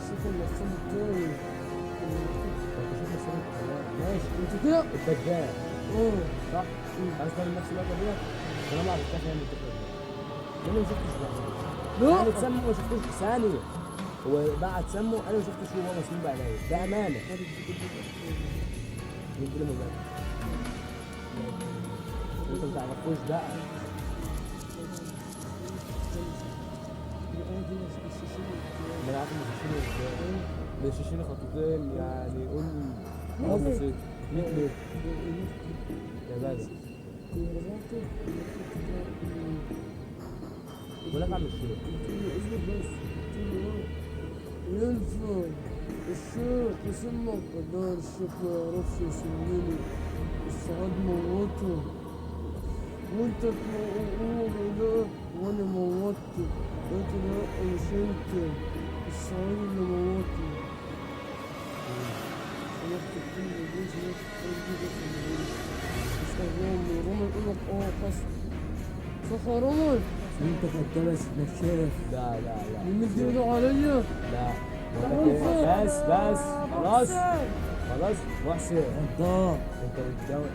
[SPEAKER 2] شوف النصاب التاني.
[SPEAKER 3] ماشي
[SPEAKER 2] انت كده؟
[SPEAKER 3] الدجال
[SPEAKER 2] اه.
[SPEAKER 3] صح؟ عايز تعمل نفس اللقطه ديت؟ انا ما عرفتهاش انا الفكره دي. انا ما شفتش بعيني. انا اتسمى ما شفتوش ثانيه. هو بعد سمه انا ما شفتش هو مسلوب بعيني، ده امانه. مين كده من انت ما تعرفوش بقى. ما انا عارف ان بيشيشيني خطوتين يعني قول حاجه بسيطه 100 ليه يا جدع. بقول لك اعمل الشيء
[SPEAKER 2] اصبر بس. ينفع الشيخ يسمك. لا الشيخ ما يعرفش يسميني، السعاد موته وانت تقول لا وانا موتته. قلت لا مش انت، السعاد اللي موتني. سمعت كل الجيش نفس الجيش في الجيش. مش رامي يقول لك حصل صح يا رامي؟
[SPEAKER 1] انت كدابس نشاف. لا لا لا
[SPEAKER 2] مد ايده عليا.
[SPEAKER 1] لا بس بس خلاص خلاص. محسن
[SPEAKER 4] اه
[SPEAKER 1] انت بتداوي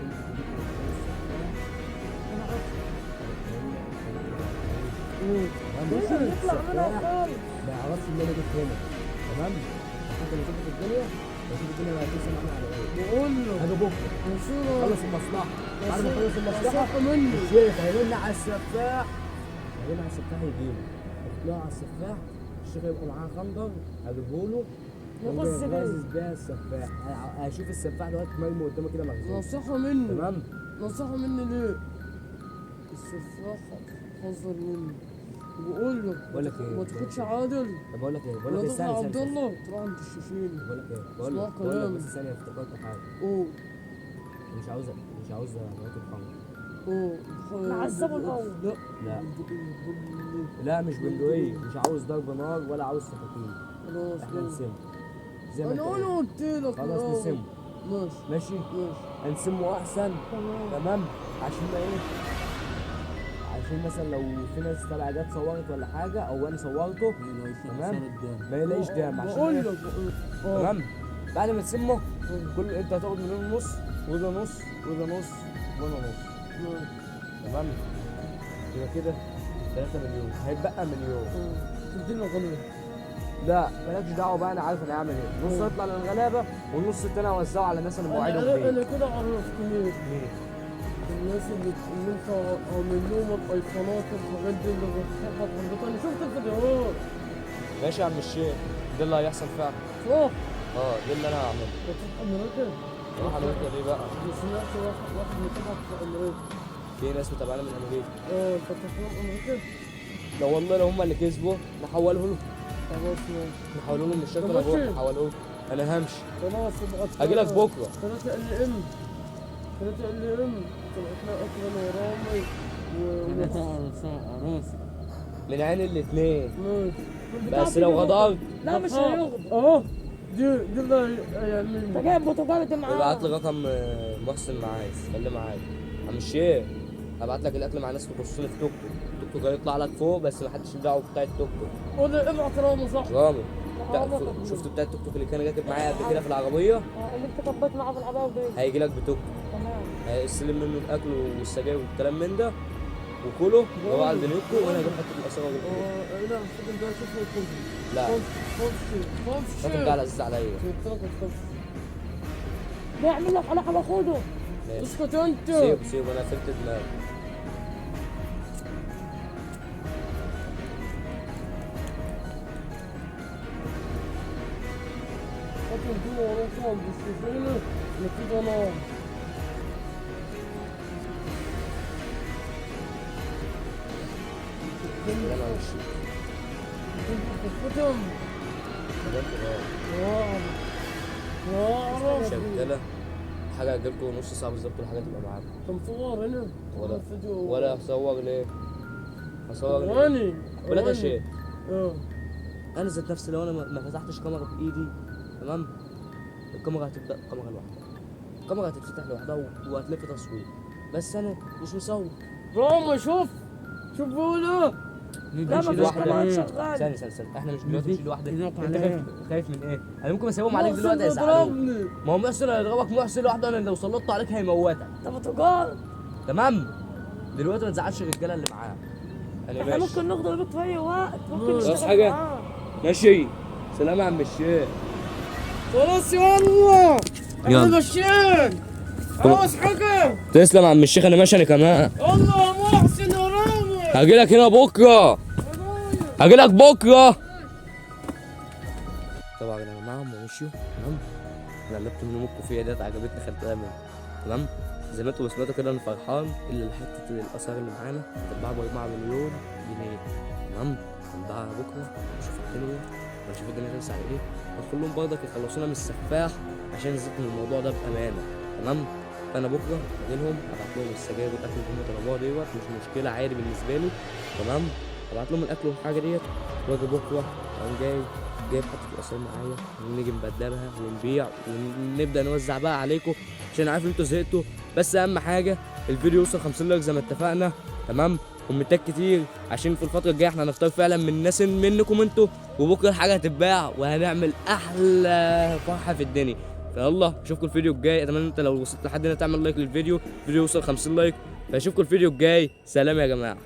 [SPEAKER 1] انت
[SPEAKER 4] يطلع منها خالص.
[SPEAKER 1] ما يعرفش ان انا جيت هنا. تمام؟ حتى لو شفت الدنيا بشوف الدنيا ما هتمشي معانا على ايه.
[SPEAKER 2] بقول له
[SPEAKER 1] هاجي بكره
[SPEAKER 2] وصوله
[SPEAKER 1] خلص المصلحه. بعد ما اخلص المصلحه
[SPEAKER 2] صح مني.
[SPEAKER 1] الشيخ هيرن على السفاح. هيرن على السفاح يجيله. يطلع على السفاح الشيخ يبقى معاه خنجر هجيبه له
[SPEAKER 4] يغز بيه.
[SPEAKER 1] يغزز بيها السفاح. هشوف السفاح دلوقتي مرمي قدامه كده مغزوز.
[SPEAKER 2] نصيحة مني.
[SPEAKER 1] تمام؟
[SPEAKER 2] نصيحة مني ليه؟ السفاح حذر مني. بقول لك
[SPEAKER 1] بقول لك ايه؟
[SPEAKER 2] ما تاخدش عادل.
[SPEAKER 1] طب بقول لك ايه؟ بقول لك
[SPEAKER 2] ولا
[SPEAKER 1] ايه؟
[SPEAKER 2] تطلع
[SPEAKER 1] ثانية
[SPEAKER 2] عبد
[SPEAKER 1] ثانية.
[SPEAKER 2] الله تروح عند الشيشين.
[SPEAKER 1] بقول لك ايه؟
[SPEAKER 2] اسمع
[SPEAKER 1] بقول لك
[SPEAKER 2] كلامي.
[SPEAKER 1] بس ثانية افتكرت حاجة.
[SPEAKER 2] اوه
[SPEAKER 1] مش عاوز ناكل خمر.
[SPEAKER 2] اوه
[SPEAKER 4] نعذبه الأول.
[SPEAKER 2] لا
[SPEAKER 1] لا.
[SPEAKER 2] بندقية.
[SPEAKER 1] لا مش بندقية. مش عاوز ضرب نار ولا عاوز سكاكين.
[SPEAKER 2] خلاص
[SPEAKER 1] احنا
[SPEAKER 2] ماشي.
[SPEAKER 1] نسمه زي ما انت
[SPEAKER 2] انا
[SPEAKER 1] قلت.
[SPEAKER 2] قلت لك
[SPEAKER 1] خلاص
[SPEAKER 2] لا.
[SPEAKER 1] نسمه.
[SPEAKER 2] ماشي
[SPEAKER 1] ماشي؟
[SPEAKER 2] ماشي
[SPEAKER 1] هنسمه احسن. تمام؟ عشان ما ايه؟ عشان مثلا لو في ناس تبع جت صورت ولا حاجة او انا صورته تمام؟ ما يلاقيش دم عشان
[SPEAKER 2] بقول
[SPEAKER 1] إيه؟
[SPEAKER 2] لك
[SPEAKER 1] تمام؟ بعد ما تسمه كل انت هتاخد مليون ونص وده نص وده نص وانا نص. تمام؟ يبقى كده 3 مليون هيتبقى مليون.
[SPEAKER 2] تدينا غنى.
[SPEAKER 1] لا مالكش دعوه بقى. انا عارف انا هعمل ايه. نص هيطلع للغلابه والنص التاني هوزعه على الناس اللي مواعيدهم
[SPEAKER 2] انا
[SPEAKER 1] فيه.
[SPEAKER 2] كده عرفتني الناس اللي انت عامل لهم الايقونات والحاجات دي اللي بتحط عندك. انا شفت الفيديوهات.
[SPEAKER 1] ماشي يا عم الشيخ ده اللي هيحصل فعلا.
[SPEAKER 2] صح؟
[SPEAKER 1] اه ده اللي انا هعمله.
[SPEAKER 2] بتروح امريكا؟
[SPEAKER 1] روح امريكا ليه بقى؟
[SPEAKER 2] انا سمعت واحد متابعك في امريكا.
[SPEAKER 1] في ناس متابعانا من امريكا.
[SPEAKER 2] انت تروح امريكا؟
[SPEAKER 1] لو والله لو هم اللي كسبوا نحوله له.
[SPEAKER 2] خلاص ماشي.
[SPEAKER 1] نحوله له من الشركه
[SPEAKER 2] طب
[SPEAKER 1] لابوه
[SPEAKER 2] ماشي.
[SPEAKER 1] نحوله له. انا همشي.
[SPEAKER 2] خلاص ابقى
[SPEAKER 1] هاجي لك بكره.
[SPEAKER 2] 3 ال ام 3 ال ام طلعت لنا اكرم ورامي
[SPEAKER 1] من عين الاثنين.
[SPEAKER 2] ماشي.
[SPEAKER 1] بس لو غدرت
[SPEAKER 4] لا مش هيغضب.
[SPEAKER 2] اهو دي اللي هيعمل
[SPEAKER 4] انت جايب بوتوجالة معاه.
[SPEAKER 1] ابعت لي رقم محسن معايا خليه معايا. عم الشيخ هبعت لك الاكل مع ناس تخصني في توك توك. التوك توك هيطلع لك فوق بس ما حدش يدعو بتاع التوك توك.
[SPEAKER 2] قول لي ابعت رامي صح.
[SPEAKER 1] رامي شفت بتاع التوك توك اللي كان راكب معايا قبل كده في العربيه
[SPEAKER 4] اللي انت كبيت معاه في العباية دي.
[SPEAKER 1] هيجي لك بتوك.
[SPEAKER 4] تمام.
[SPEAKER 1] هيستلم منه الاكل والسجاير والكلام من ده وكله روح على دنيوكو وانا هجيب حته الاسره واجيب لكم.
[SPEAKER 2] لا الفضل ده شوف لي كله.
[SPEAKER 1] لا
[SPEAKER 2] خمس
[SPEAKER 1] الراجل ده على اساس عليا.
[SPEAKER 4] بيعمل لك على حاجة خده.
[SPEAKER 1] ماشي
[SPEAKER 2] اسكت انت.
[SPEAKER 1] سيب انا فلت دماغي.
[SPEAKER 2] خاطر دي وراكم بالسفينة نكيد انا.
[SPEAKER 1] انا ماشي.
[SPEAKER 2] الختم. واعرف.
[SPEAKER 1] شغاله حاجه هتجيلكوا نص ساعه بالظبط والحاجه تبقى معاكم.
[SPEAKER 2] كم صور هنا؟
[SPEAKER 1] ولا هصور ليه؟ هصور ليه؟
[SPEAKER 2] غني.
[SPEAKER 1] بقول لك يا شيخ
[SPEAKER 2] اه
[SPEAKER 1] انا ذات نفسي لو انا ما فتحتش كاميرا بايدي تمام الكاميرا هتبدا كاميرا لوحدها. الكاميرا هتتفتح لوحدها وهتلف تصوير بس انا مش مصور.
[SPEAKER 2] رامي شوف بيقول ايه.
[SPEAKER 4] لا ما فيش كمان شغال.
[SPEAKER 1] ثانية احنا مش دلوقتي نشيل واحدة. انت خايف من ايه؟ انا ممكن اسيبهم عليك دلوقتي هيزعلوك.
[SPEAKER 2] يضربني.
[SPEAKER 1] ما هو محسن هيضربك. محسن لوحده انا لو سلطت عليك هيموتك.
[SPEAKER 4] ده بوتوجال.
[SPEAKER 1] تمام؟ دلوقتي ما تزعلش الرجالة اللي معاه. انا
[SPEAKER 4] احنا
[SPEAKER 1] ماشي.
[SPEAKER 4] ممكن ناخد البيت في اي وقت. ممكن
[SPEAKER 2] بس
[SPEAKER 4] نشتغل
[SPEAKER 1] حاجة؟
[SPEAKER 4] معاه.
[SPEAKER 1] ماشي. سلام يا عم الشيخ.
[SPEAKER 2] خلاص يلا.
[SPEAKER 1] يلا.
[SPEAKER 2] احنا ماشيين. عاوز حاجة؟
[SPEAKER 1] تسلم يا عم الشيخ انا ماشي انا كمان.
[SPEAKER 2] يلا يا محسن يا رامي.
[SPEAKER 1] هاجي لك هنا بكرة. هاجي لك بكرة. طبعا يا جماعة هم مشيوا تمام. انا قلبت من امكم فيها ديت عجبتني خدتها منهم تمام. زي ما انتوا سمعتوا كده انا فرحان الا حته الاثار اللي معانا هتتباع ب4 مليون جنيه تمام. هنباعها بكره نشوف الدنيا
[SPEAKER 3] ونشوف الدنيا ترسى على ايه، وكلهم برضك يخلصونا من السفاح عشان نزيد من الموضوع ده بامانه. تمام. فانا بكره اجيلهم ابعت لهم السجاير والاكل اللي هم طلبوها ديت، مش مشكله عادي بالنسبه لي. تمام. ابعت لهم الاكل والحاجه ديت، واجي بكره اقوم جايب حته العصير معايا، ونيجي نبدلها ونبيع ونبدا نوزع بقى عليكم، عشان عارف ان انتوا زهقتوا. بس اهم حاجه الفيديو يوصل 50 لايك زي ما اتفقنا. تمام. كومنتات كتير، عشان في الفتره الجايه احنا هنختار فعلا من الناس منكم انتوا، وبكره الحاجه هتتباع وهنعمل احلى فرحه في الدنيا. فيلا اشوفكم الفيديو الجاي. اتمنى انت لو وصلت لحد هنا تعمل لايك للفيديو، الفيديو يوصل 50 لايك. فاشوفكم الفيديو الجاي. سلام يا جماعه.